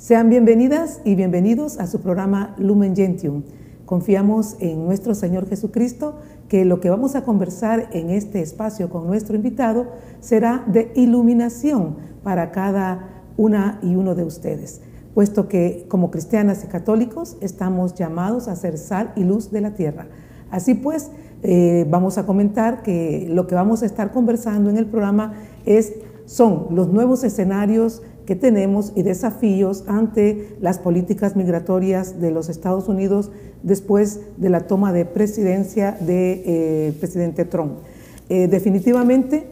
Sean bienvenidas y bienvenidos a su programa Lumen Gentium. Confiamos en nuestro Señor Jesucristo que lo que vamos a conversar en este espacio con nuestro invitado será de iluminación para cada una y uno de ustedes, puesto que como cristianas y católicos estamos llamados a ser sal y luz de la tierra. Así pues, vamos a comentar que lo que vamos a estar conversando en el programa son los nuevos escenarios que tenemos y desafíos ante las políticas migratorias de los Estados Unidos después de la toma de presidencia del presidente Trump. Definitivamente,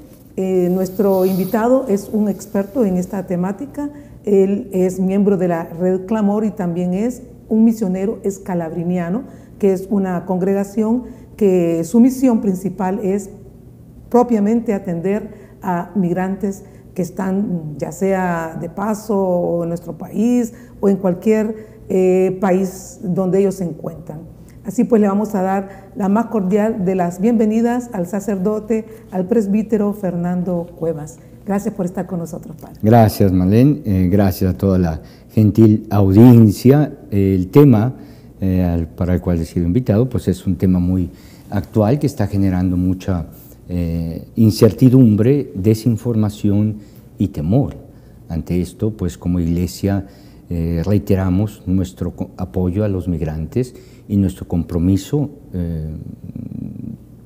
nuestro invitado es un experto en esta temática. Él es miembro de la Red Clamor y también es un misionero escalabriniano, que es una congregación que su misión principal es propiamente atender a migrantes que están ya sea de paso o en nuestro país o en cualquier país donde ellos se encuentran. Así pues, le vamos a dar la más cordial de las bienvenidas al sacerdote, al presbítero Fernando Cuevas. Gracias por estar con nosotros, padre. Gracias, Marlene. Gracias a toda la gentil audiencia. El tema para el cual he sido invitado pues es un tema muy actual que está generando mucha incertidumbre, desinformación y temor. Ante esto, pues como iglesia reiteramos nuestro apoyo a los migrantes y nuestro compromiso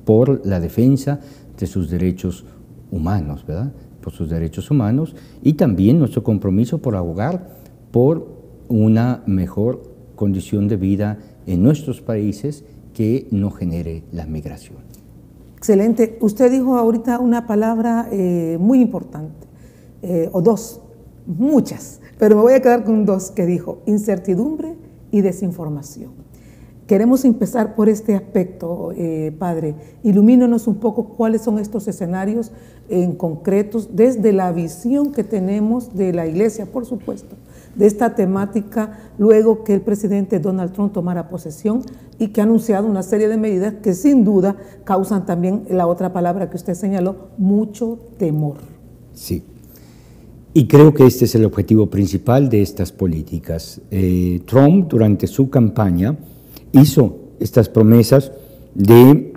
por la defensa de sus derechos humanos, ¿verdad? Por sus derechos humanos, y también nuestro compromiso por abogar por una mejor condición de vida en nuestros países que no genere la migración. Excelente. Usted dijo ahorita una palabra muy importante, o dos, muchas, pero me voy a quedar con dos que dijo: incertidumbre y desinformación. Queremos empezar por este aspecto, padre. Ilumínanos un poco cuáles son estos escenarios en concretos desde la visión que tenemos de la iglesia, por supuesto, de esta temática luego que el presidente Donald Trump tomara posesión y que ha anunciado una serie de medidas que sin duda causan también la otra palabra que usted señaló, mucho temor. Sí, y creo que este es el objetivo principal de estas políticas. Trump durante su campaña hizo estas promesas de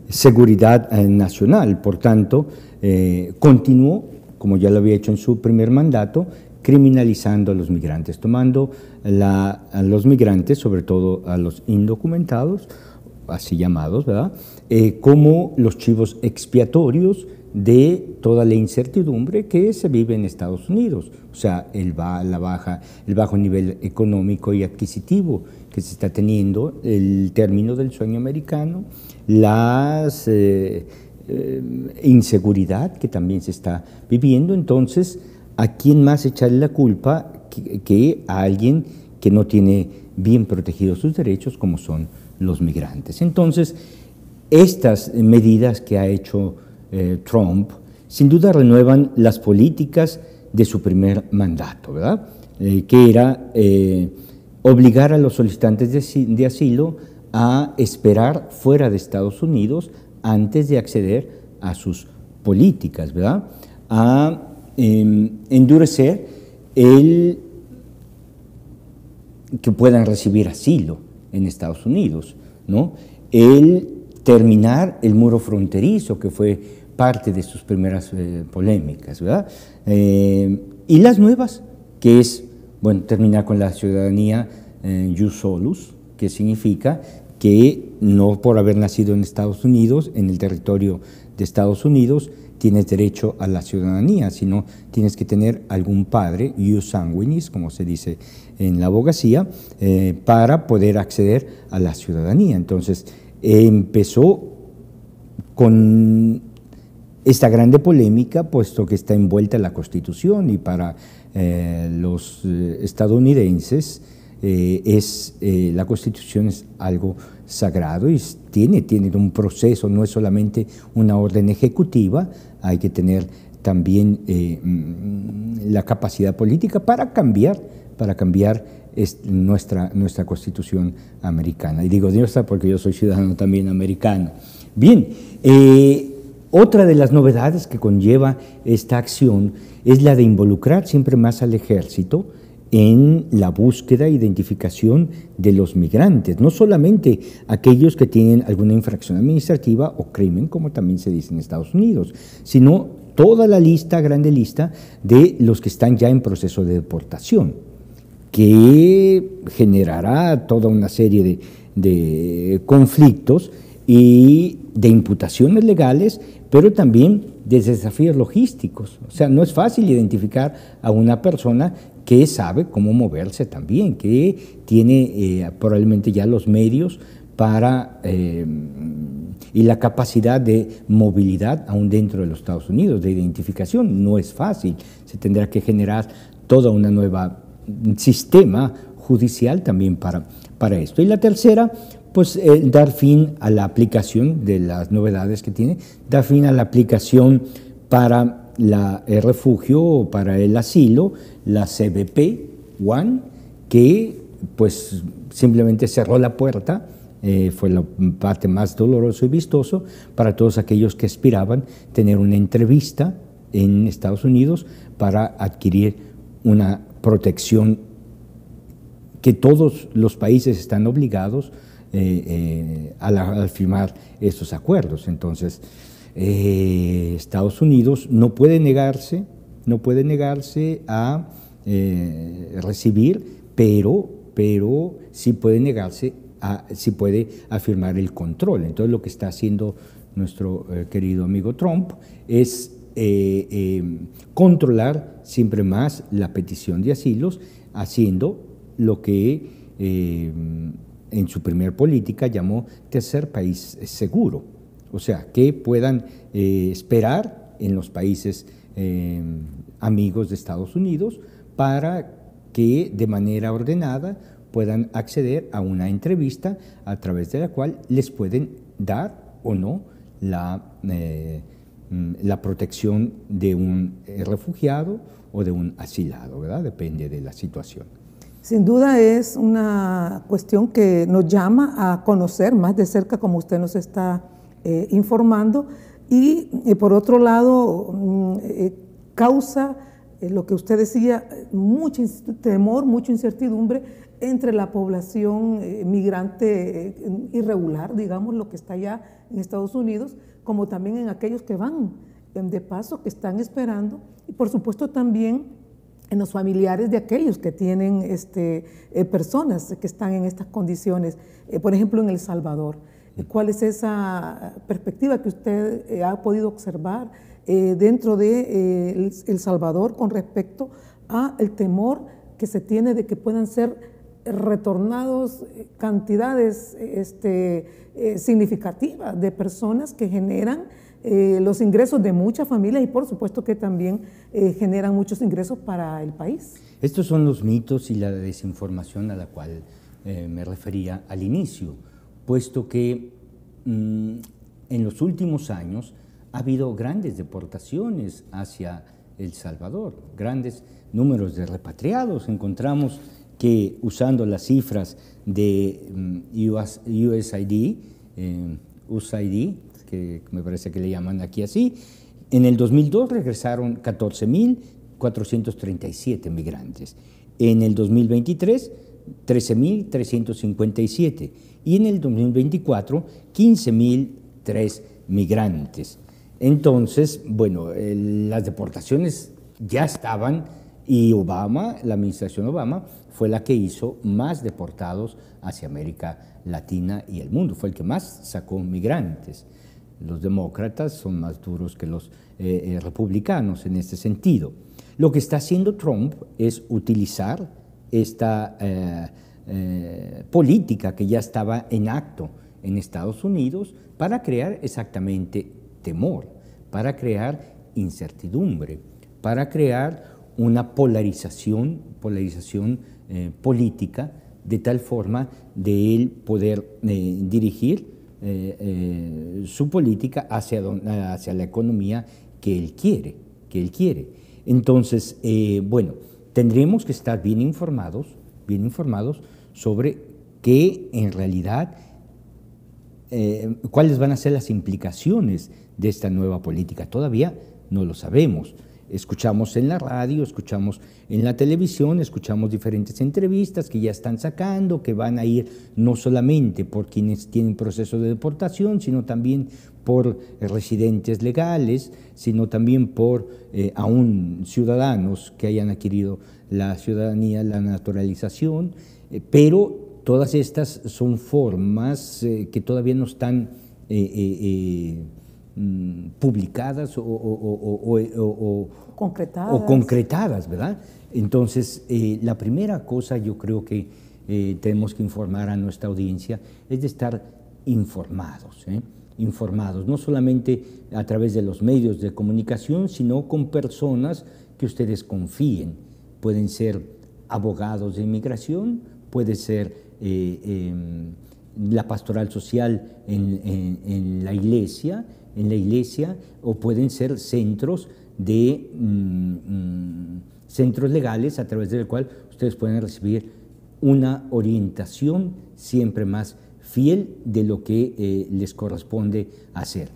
seguridad nacional, por tanto, continuó, como ya lo había hecho en su primer mandato, criminalizando a los migrantes, tomando a los migrantes, sobre todo a los indocumentados, así llamados, ¿verdad?, como los chivos expiatorios de toda la incertidumbre que se vive en Estados Unidos, o sea, el bajo nivel económico y adquisitivo que se está teniendo, el término del sueño americano, la inseguridad que también se está viviendo. Entonces, ¿a quién más echarle la culpa que a alguien que no tiene bien protegidos sus derechos, como son los migrantes? Entonces, estas medidas que ha hecho Trump, sin duda renuevan las políticas de su primer mandato, ¿verdad? Que era obligar a los solicitantes de asilo a esperar fuera de Estados Unidos antes de acceder a sus políticas, ¿verdad? A endurecer el que puedan recibir asilo en Estados Unidos, ¿no? El terminar el muro fronterizo, que fue parte de sus primeras polémicas, ¿verdad? Y las nuevas, que es, bueno, terminar con la ciudadanía jus solus, que significa que no por haber nacido en Estados Unidos, en el territorio de Estados Unidos, tienes derecho a la ciudadanía, sino tienes que tener algún padre, ius sanguinis, como se dice en la abogacía, para poder acceder a la ciudadanía. Entonces, empezó con esta grande polémica, puesto que está envuelta en la Constitución, y para los estadounidenses la Constitución es algo sagrado y tiene un proceso, no es solamente una orden ejecutiva, hay que tener también la capacidad política para cambiar nuestra Constitución americana. Y digo nuestra porque yo soy ciudadano también americano. Bien, otra de las novedades que conlleva esta acción es la de involucrar siempre más al ejército en la búsqueda e identificación de los migrantes, no solamente aquellos que tienen alguna infracción administrativa o crimen, como también se dice en Estados Unidos, sino toda la lista, grande lista, de los que están ya en proceso de deportación, que generará toda una serie de conflictos y de imputaciones legales, pero también de desafíos logísticos. O sea, no es fácil identificar a una persona que sabe cómo moverse también, que tiene probablemente ya los medios para y la capacidad de movilidad aún dentro de los Estados Unidos, de identificación. No es fácil, se tendrá que generar toda una nueva sistema judicial también para esto. Y la tercera, pues dar fin a la aplicación de las novedades que tiene, dar fin a la aplicación para el refugio o para el asilo, la CBP-1, que pues simplemente cerró la puerta, fue la parte más dolorosa y vistoso para todos aquellos que aspiraban tener una entrevista en Estados Unidos para adquirir una protección que todos los países están obligados al firmar estos acuerdos. Entonces, Estados Unidos no puede negarse a recibir, pero sí puede negarse sí puede afirmar el control. Entonces, lo que está haciendo nuestro querido amigo Trump es controlar siempre más la petición de asilos, haciendo lo que en su primer política llamó tercer país seguro. O sea, que puedan esperar en los países amigos de Estados Unidos para que de manera ordenada puedan acceder a una entrevista a través de la cual les pueden dar o no la protección de un refugiado o de un asilado, ¿verdad? Depende de la situación. Sin duda es una cuestión que nos llama a conocer más de cerca, como usted nos está informando, y por otro lado causa lo que usted decía, mucho temor, mucha incertidumbre entre la población migrante irregular, digamos, lo que está allá en Estados Unidos, como también en aquellos que van de paso, que están esperando, y por supuesto también en los familiares de aquellos que tienen personas que están en estas condiciones, por ejemplo en El Salvador. ¿Cuál es esa perspectiva que usted ha podido observar dentro de El Salvador con respecto al temor que se tiene de que puedan ser retornados cantidades significativas de personas que generan los ingresos de muchas familias y por supuesto que también generan muchos ingresos para el país? Estos son los mitos y la desinformación a la cual me refería al inicio, puesto que en los últimos años ha habido grandes deportaciones hacia El Salvador, grandes números de repatriados. Encontramos que usando las cifras de USAID, que me parece que le llaman aquí así, en el 2002 regresaron 14.437 migrantes, en el 2023 13.357 y en el 2024 15.003 migrantes. Entonces, bueno, las deportaciones ya estaban y Obama, la administración Obama, fue la que hizo más deportados hacia América Latina y el mundo, fue el que más sacó migrantes. Los demócratas son más duros que los republicanos en este sentido. Lo que está haciendo Trump es utilizar esta política que ya estaba en acto en Estados Unidos para crear exactamente temor, para crear incertidumbre, para crear una polarización política de tal forma de él poder dirigir su política hacia la economía que él quiere. Entonces, bueno, tendremos que estar bien informados sobre qué en realidad, cuáles van a ser las implicaciones de esta nueva política. Todavía no lo sabemos. escuchamos en la radio, escuchamos en la televisión, escuchamos diferentes entrevistas que ya están sacando, que van a ir no solamente por quienes tienen proceso de deportación, sino también por residentes legales, sino también por aún ciudadanos que hayan adquirido la ciudadanía, la naturalización, pero todas estas son formas que todavía no están publicadas o concretadas, ¿verdad? Entonces, la primera cosa yo creo que tenemos que informar a nuestra audiencia es de estar informados, informados, no solamente a través de los medios de comunicación, sino con personas que ustedes confíen. Pueden ser abogados de inmigración, puede ser la pastoral social en la iglesia, o pueden ser centros centros legales a través del cual ustedes pueden recibir una orientación siempre más fiel de lo que les corresponde hacer.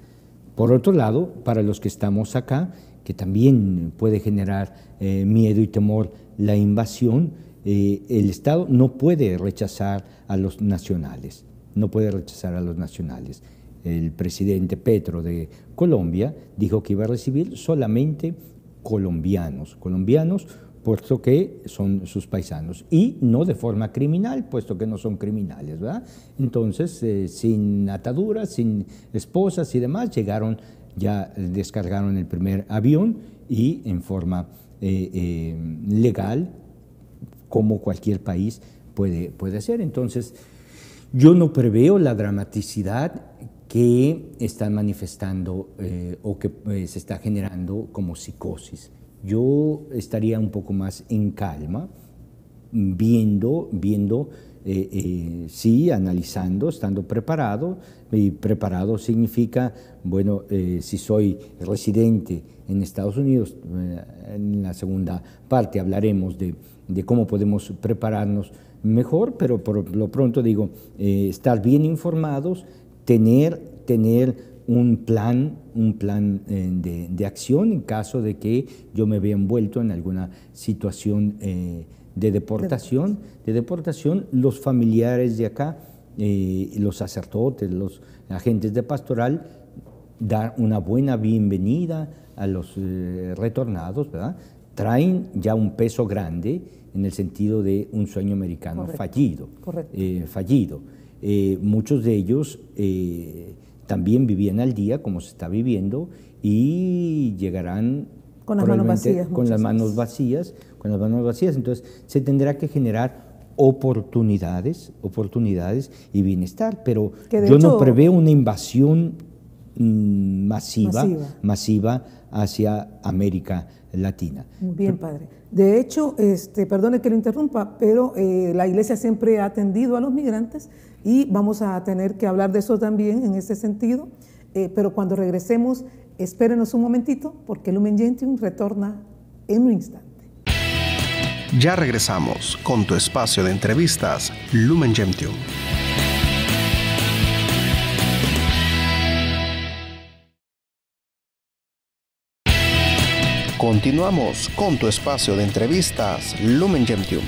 Por otro lado, para los que estamos acá, que también puede generar miedo y temor la invasión, el Estado no puede rechazar a los nacionales, El presidente Petro de Colombia dijo que iba a recibir solamente colombianos, puesto que son sus paisanos, y no de forma criminal, puesto que no son criminales, ¿verdad? Entonces, sin ataduras, sin esposas y demás, ya descargaron el primer avión y en forma legal, como cualquier país puede hacer. Entonces, yo no preveo la dramaticidad que están manifestando o que se está generando como psicosis. Yo estaría un poco más en calma, viendo, sí, analizando, estando preparado, y preparado significa, bueno, si soy residente en Estados Unidos, en la segunda parte hablaremos de cómo podemos prepararnos mejor, pero por lo pronto digo, estar bien informados, tener un plan de acción en caso de que yo me vea envuelto en alguna situación de deportación. Los familiares de acá, los sacerdotes, los agentes de pastoral, dar una buena bienvenida a los retornados, ¿verdad? Traen ya un peso grande en el sentido de un sueño americano fallido. Muchos de ellos también vivían al día, como se está viviendo, y llegarán con las manos vacías. Entonces, se tendrá que generar oportunidades y bienestar, pero yo no preveo una invasión masiva hacia América Latina. Muy bien, padre. De hecho, perdone que lo interrumpa, pero la Iglesia siempre ha atendido a los migrantes y vamos a tener que hablar de eso también en ese sentido, pero cuando regresemos, espérenos un momentito porque Lumen Gentium retorna en un instante. Ya regresamos con tu espacio de entrevistas Lumen Gentium. Continuamos con tu espacio de entrevistas Lumen Gentium.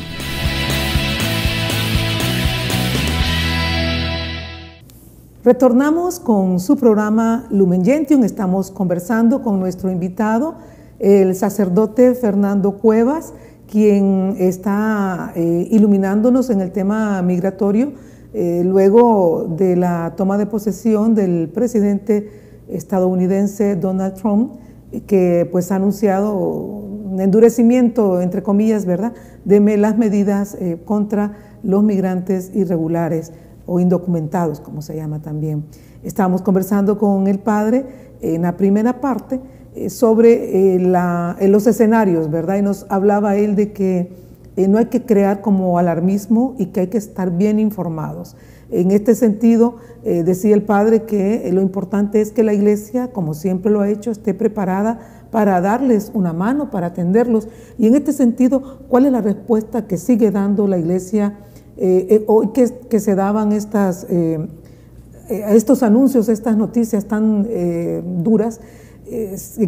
Retornamos con su programa Lumen Gentium. Estamos conversando con nuestro invitado, el sacerdote Fernando Cuevas, quien está iluminándonos en el tema migratorio luego de la toma de posesión del presidente estadounidense Donald Trump, que pues ha anunciado un endurecimiento, entre comillas, ¿verdad?, de las medidas contra los migrantes irregulares o indocumentados, como se llama también. Estábamos conversando con el padre en la primera parte sobre los escenarios, ¿verdad? Y nos hablaba él de que no hay que crear como alarmismo y que hay que estar bien informados. En este sentido, decía el padre que lo importante es que la Iglesia, como siempre lo ha hecho, esté preparada para darles una mano, para atenderlos. Y en este sentido, ¿cuál es la respuesta que sigue dando la Iglesia hoy que se daban estos anuncios, estas noticias tan duras?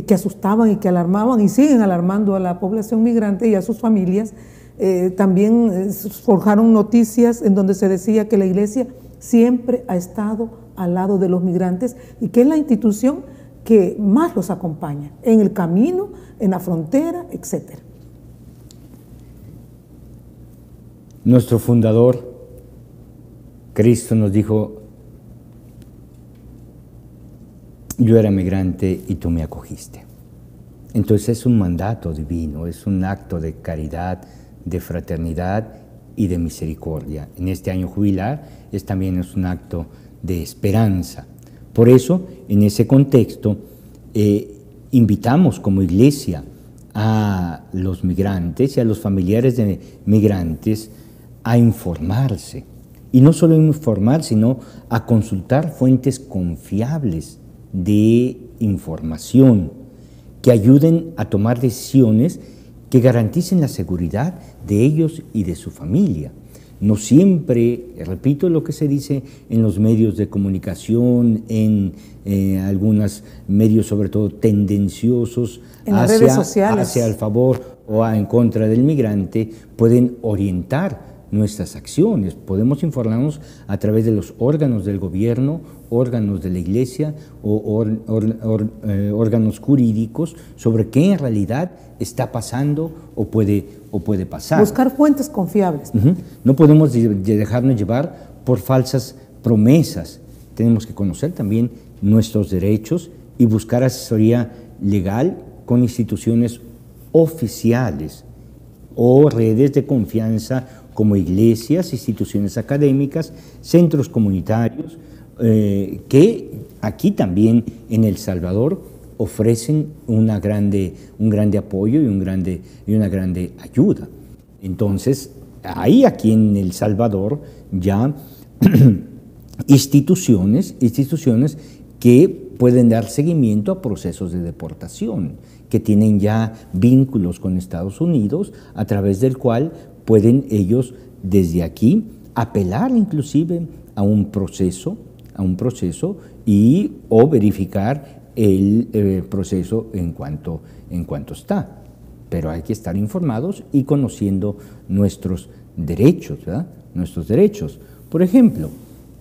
que asustaban y que alarmaban y siguen alarmando a la población migrante y a sus familias. También forjaron noticias en donde se decía que la iglesia siempre ha estado al lado de los migrantes y que es la institución que más los acompaña en el camino, en la frontera, etc. Nuestro fundador, Cristo, nos dijo: yo era migrante y tú me acogiste. Entonces es un mandato divino, es un acto de caridad, de fraternidad y de misericordia. En este año jubilar también es un acto de esperanza. Por eso, en ese contexto, invitamos como iglesia a los migrantes y a los familiares de migrantes a informarse. Y no solo informar, sino a consultar fuentes confiables de información que ayuden a tomar decisiones que garanticen la seguridad de ellos y de su familia. No siempre, repito lo que se dice en los medios de comunicación, en algunos medios sobre todo tendenciosos en las redes sociales, hacia el favor o en contra del migrante, pueden orientar nuestras acciones. Podemos informarnos a través de los órganos del gobierno, órganos de la iglesia o órganos jurídicos sobre qué en realidad está pasando o puede pasar. Buscar fuentes confiables. No podemos dejarnos llevar por falsas promesas. Tenemos que conocer también nuestros derechos y buscar asesoría legal con instituciones oficiales o redes de confianza como iglesias, instituciones académicas, centros comunitarios, que aquí también en El Salvador ofrecen un grande apoyo y una grande ayuda. Entonces, hay aquí en El Salvador ya instituciones que pueden dar seguimiento a procesos de deportación, que tienen ya vínculos con Estados Unidos, a través del cual pueden ellos desde aquí apelar inclusive a un proceso y o verificar el proceso en cuanto está. Pero hay que estar informados y conociendo nuestros derechos, ¿verdad? Nuestros derechos. Por ejemplo,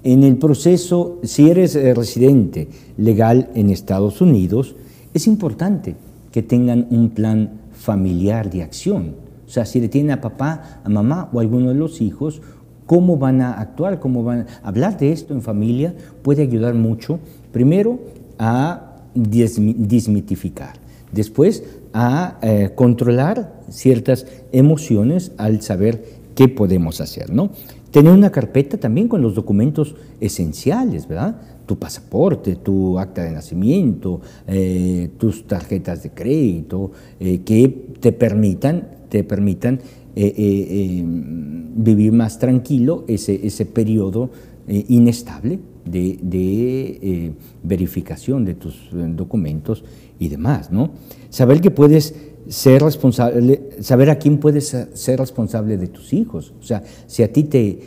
en el proceso, si eres residente legal en Estados Unidos, es importante que tengan un plan familiar de acción. O sea, si le tienen a papá, a mamá o a alguno de los hijos, cómo van a actuar, cómo van a hablar de esto en familia, puede ayudar mucho, primero, a desmitificar, después a controlar ciertas emociones al saber qué podemos hacer, ¿no? Tener una carpeta también con los documentos esenciales, ¿verdad? Tu pasaporte, tu acta de nacimiento, tus tarjetas de crédito, que te permitan vivir más tranquilo ese periodo inestable de verificación de tus documentos y demás, ¿no? Saber que puedes ser responsable, saber a quién puedes ser responsable de tus hijos. O sea, si a ti te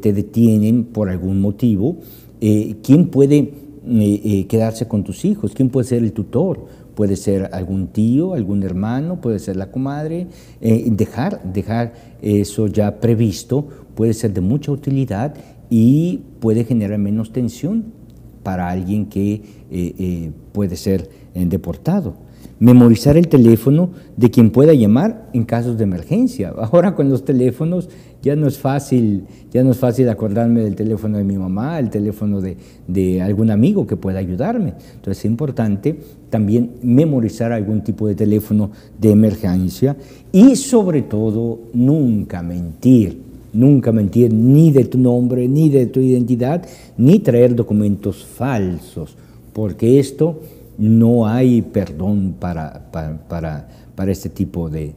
detienen por algún motivo, ¿quién puede quedarse con tus hijos? ¿Quién puede ser el tutor? Puede ser algún tío, algún hermano, puede ser la comadre. Dejar eso ya previsto puede ser de mucha utilidad y puede generar menos tensión para alguien que puede ser deportado. Memorizar el teléfono de quien pueda llamar en casos de emergencia. Ahora con los teléfonos ya no es fácil acordarme del teléfono de mi mamá, el teléfono de algún amigo que pueda ayudarme. Entonces es importante también memorizar algún tipo de teléfono de emergencia y sobre todo nunca mentir ni de tu nombre, ni de tu identidad, ni traer documentos falsos, porque esto no hay perdón para este tipo de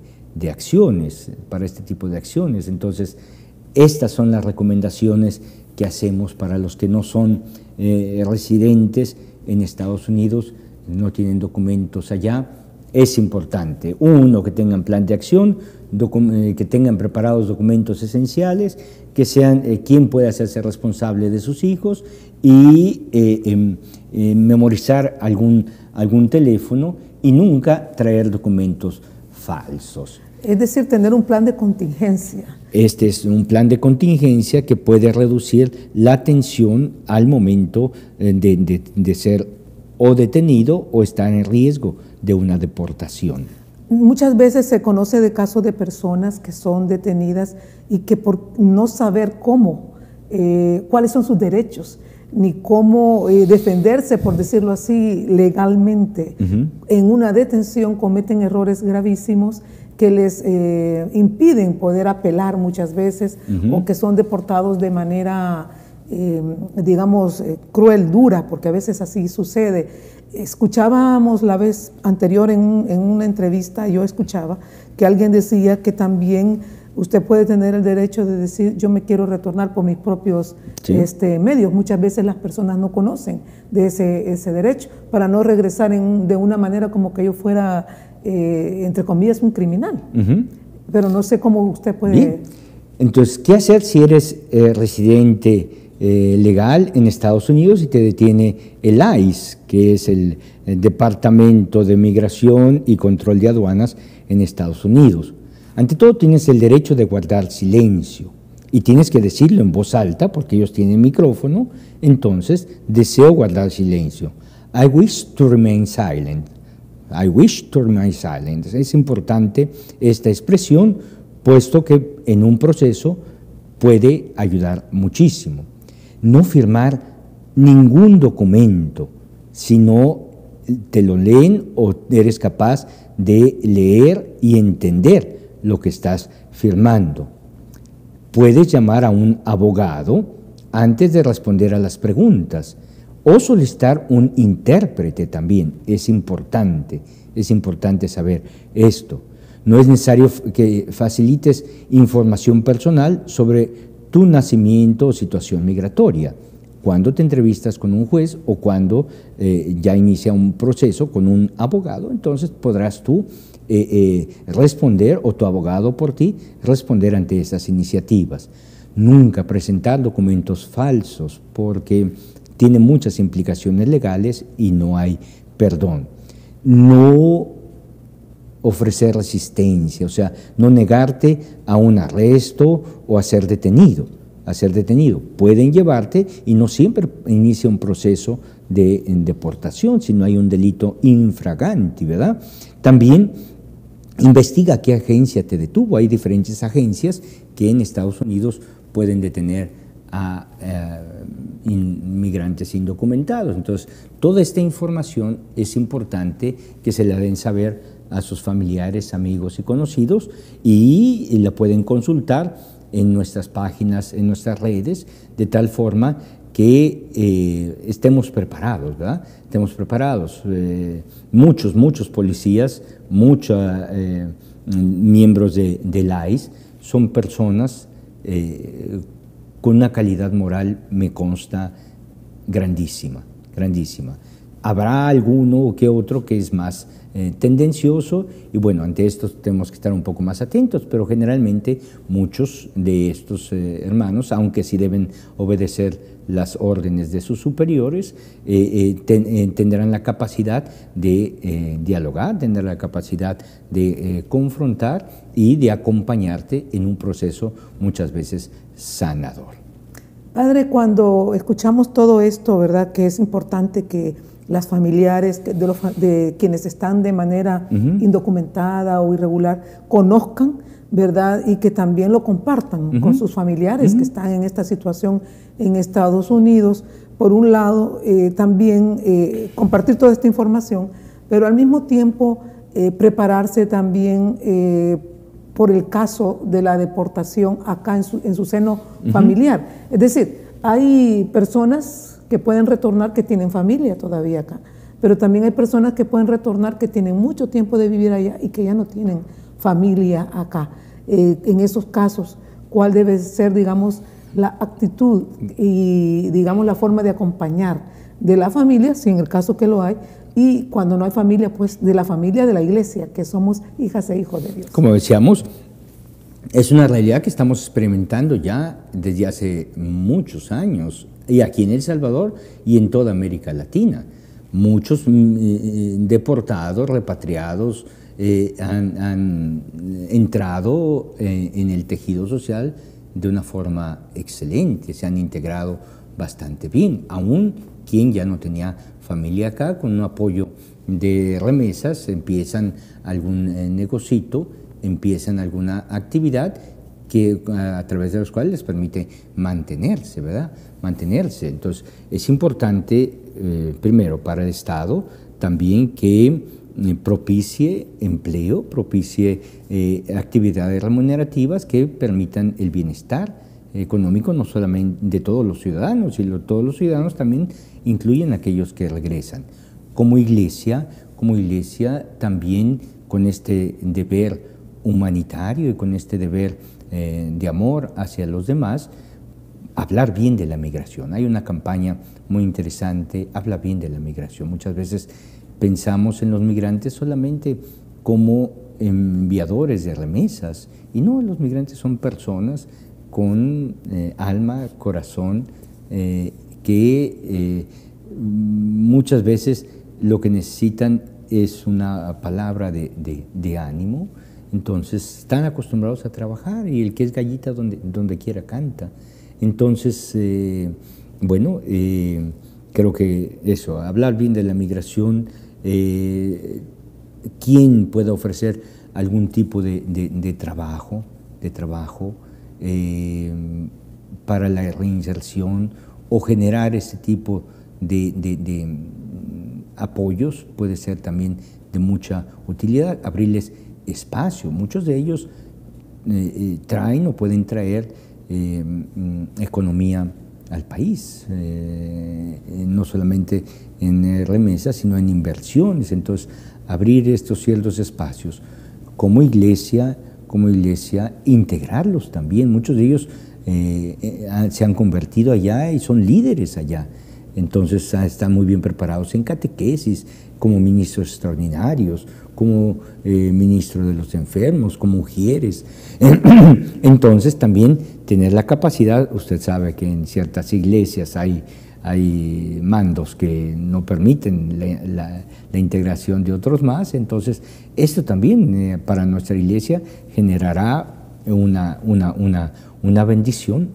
acciones, Entonces, estas son las recomendaciones que hacemos para los que no son residentes en Estados Unidos, no tienen documentos allá. Es importante, uno, que tengan plan de acción, que tengan preparados documentos esenciales, que sean quien pueda hacerse responsable de sus hijos y memorizar algún teléfono y nunca traer documentos falsos. Es decir, tener un plan de contingencia. Este es un plan de contingencia que puede reducir la tensión al momento de ser o detenido o estar en riesgo de una deportación. Muchas veces se conoce de casos de personas que son detenidas y que por no saber cuáles son sus derechos, ni cómo defenderse, por decirlo así, legalmente, en una detención cometen errores gravísimos que les impiden poder apelar muchas veces, o que son deportados de manera, digamos, cruel, dura, porque a veces así sucede. Escuchábamos la vez anterior en una entrevista, yo escuchaba que alguien decía que también usted puede tener el derecho de decir yo me quiero retornar por mis propios medios. Muchas veces las personas no conocen de ese derecho, para no regresar de una manera como que yo fuera, entre comillas, un criminal. Pero no sé cómo usted puede... Bien. Entonces, ¿qué hacer si eres residente legal en Estados Unidos y te detiene el ICE, que es el Departamento de Migración y Control de Aduanas en Estados Unidos? Ante todo, tienes el derecho de guardar silencio y tienes que decirlo en voz alta porque ellos tienen micrófono. Entonces, deseo guardar silencio. I wish to remain silent. I wish to remain silent. Es importante esta expresión, puesto que en un proceso puede ayudar muchísimo. No firmar ningún documento si no te lo leen o eres capaz de leer y entender lo que estás firmando. Puedes llamar a un abogado antes de responder a las preguntas o solicitar un intérprete también. Es importante saber esto. No es necesario que facilites información personal sobre tu nacimiento o situación migratoria cuando te entrevistas con un juez o cuando ya inicia un proceso con un abogado. Entonces podrás tú responder, o tu abogado por ti responder ante esas iniciativas. Nunca presentar documentos falsos porque tiene muchas implicaciones legales y no hay perdón. No ofrecer resistencia, o sea, no negarte a un arresto o a ser detenido. Pueden llevarte y no siempre inicia un proceso de deportación, si no hay un delito infraganti, ¿verdad? También investiga qué agencia te detuvo. Hay diferentes agencias que en Estados Unidos pueden detener a inmigrantes indocumentados. Entonces, toda esta información es importante que se la den saber a sus familiares, amigos y conocidos, y la pueden consultar en nuestras páginas, en nuestras redes, de tal forma que estemos preparados, ¿verdad? Estemos preparados. Muchos policías, muchos miembros del ICE son personas con una calidad moral, me consta, grandísima. Habrá alguno que otro que es más tendencioso, y bueno, ante esto tenemos que estar un poco más atentos, pero generalmente muchos de estos hermanos, aunque sí deben obedecer las órdenes de sus superiores, tendrán la capacidad de dialogar, tendrán la capacidad de confrontar y de acompañarte en un proceso muchas veces sanador. Padre, cuando escuchamos todo esto, ¿verdad?, que es importante que las familiares de quienes están de manera indocumentada o irregular conozcan, ¿verdad?, y que también lo compartan con sus familiares que están en esta situación en Estados Unidos. Por un lado, también compartir toda esta información, pero al mismo tiempo prepararse también por el caso de la deportación acá en su seno familiar. Es decir, hay personas que pueden retornar que tienen familia todavía acá, pero también hay personas que pueden retornar que tienen mucho tiempo de vivir allá y que ya no tienen familia acá. En esos casos, ¿cuál debe ser, digamos, la actitud y, digamos, la forma de acompañar de la familia, si en el caso que lo hay, y cuando no hay familia, pues de la familia de la iglesia, que somos hijas e hijos de Dios? Como decíamos, es una realidad que estamos experimentando ya desde hace muchos años y aquí en El Salvador y en toda América Latina. Muchos deportados, repatriados, han entrado en el tejido social de una forma excelente, se han integrado bastante bien, aún quien ya no tenía familia acá, con un apoyo de remesas, empiezan algún negocito, empiezan alguna actividad que a través de los cuales les permite mantenerse, ¿verdad? Mantenerse. Entonces, es importante, primero, para el Estado, también que propicie empleo, propicie actividades remunerativas que permitan el bienestar económico no solamente de todos los ciudadanos, sino todos los ciudadanos también incluyen a aquellos que regresan. Como iglesia también con este deber humanitario y con este deber de amor hacia los demás, hablar bien de la migración. Hay una campaña muy interesante, habla bien de la migración. Muchas veces pensamos en los migrantes solamente como enviadores de remesas, y no, los migrantes son personas con alma, corazón, que muchas veces lo que necesitan es una palabra de ánimo. Entonces están acostumbrados a trabajar, y el que es gallita donde quiera canta. Entonces, bueno, creo que eso, hablar bien de la migración, quién pueda ofrecer algún tipo de trabajo para la reinserción o generar este tipo de apoyos puede ser también de mucha utilidad, abrirles espacio. Muchos de ellos traen o pueden traer economía al país, no solamente en remesas, sino en inversiones. Entonces, abrir estos ciertos espacios como iglesia, integrarlos también. Muchos de ellos se han convertido allá y son líderes allá. Entonces están muy bien preparados en catequesis, como ministros extraordinarios, como ministro de los enfermos, como mujeres. Entonces también tener la capacidad, usted sabe que en ciertas iglesias hay mandos que no permiten la integración de otros más. Entonces esto también para nuestra iglesia generará una bendición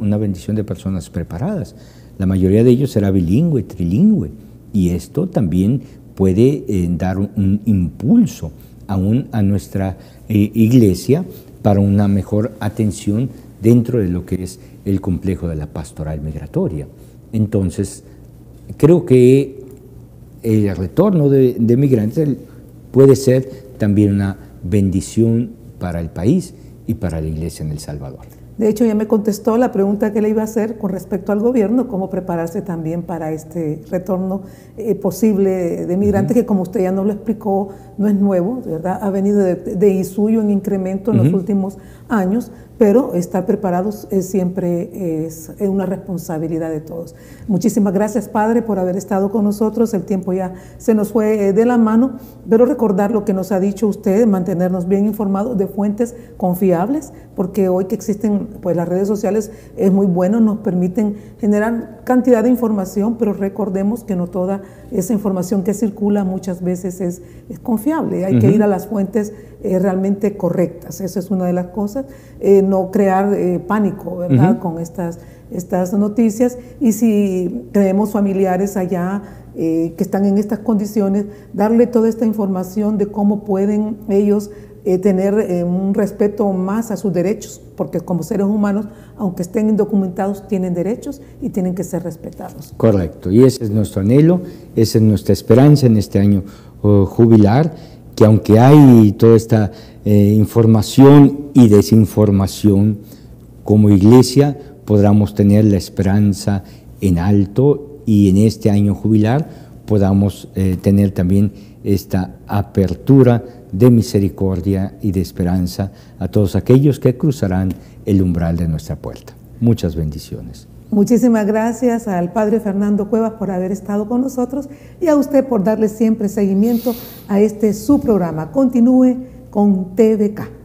de personas preparadas. La mayoría de ellos será bilingüe, trilingüe, y esto también puede dar un impulso aún a nuestra iglesia para una mejor atención dentro de lo que es el complejo de la pastoral migratoria. Entonces, creo que el retorno de migrantes puede ser también una bendición para el país y para la iglesia en El Salvador. De hecho, ya me contestó la pregunta que le iba a hacer con respecto al gobierno, cómo prepararse también para este retorno posible de migrantes, que como usted ya nos lo explicó, no es nuevo, ¿verdad? Ha venido de suyo en incremento en los últimos años, pero estar preparados siempre es una responsabilidad de todos. Muchísimas gracias, Padre, por haber estado con nosotros. El tiempo ya se nos fue de la mano, pero recordar lo que nos ha dicho usted, mantenernos bien informados de fuentes confiables, porque hoy que existen pues las redes sociales es muy bueno, nos permiten generar cantidad de información, pero recordemos que no toda esa información que circula muchas veces es confiable. Hay que ir a las fuentes realmente correctas. Esa es una de las cosas. No crear pánico, ¿verdad? Con estas noticias. Y si tenemos familiares allá que están en estas condiciones, darle toda esta información de cómo pueden ellos tener un respeto más a sus derechos, porque como seres humanos, aunque estén indocumentados, tienen derechos y tienen que ser respetados. Correcto, y ese es nuestro anhelo, esa es nuestra esperanza en este año jubilar, que aunque hay toda esta información y desinformación, como iglesia podamos tener la esperanza en alto, y en este año jubilar podamos tener también esta apertura de misericordia y de esperanza a todos aquellos que cruzarán el umbral de nuestra puerta. Muchas bendiciones. Muchísimas gracias al Padre Fernando Cuevas por haber estado con nosotros y a usted por darle siempre seguimiento a su programa. Continúe con TVK.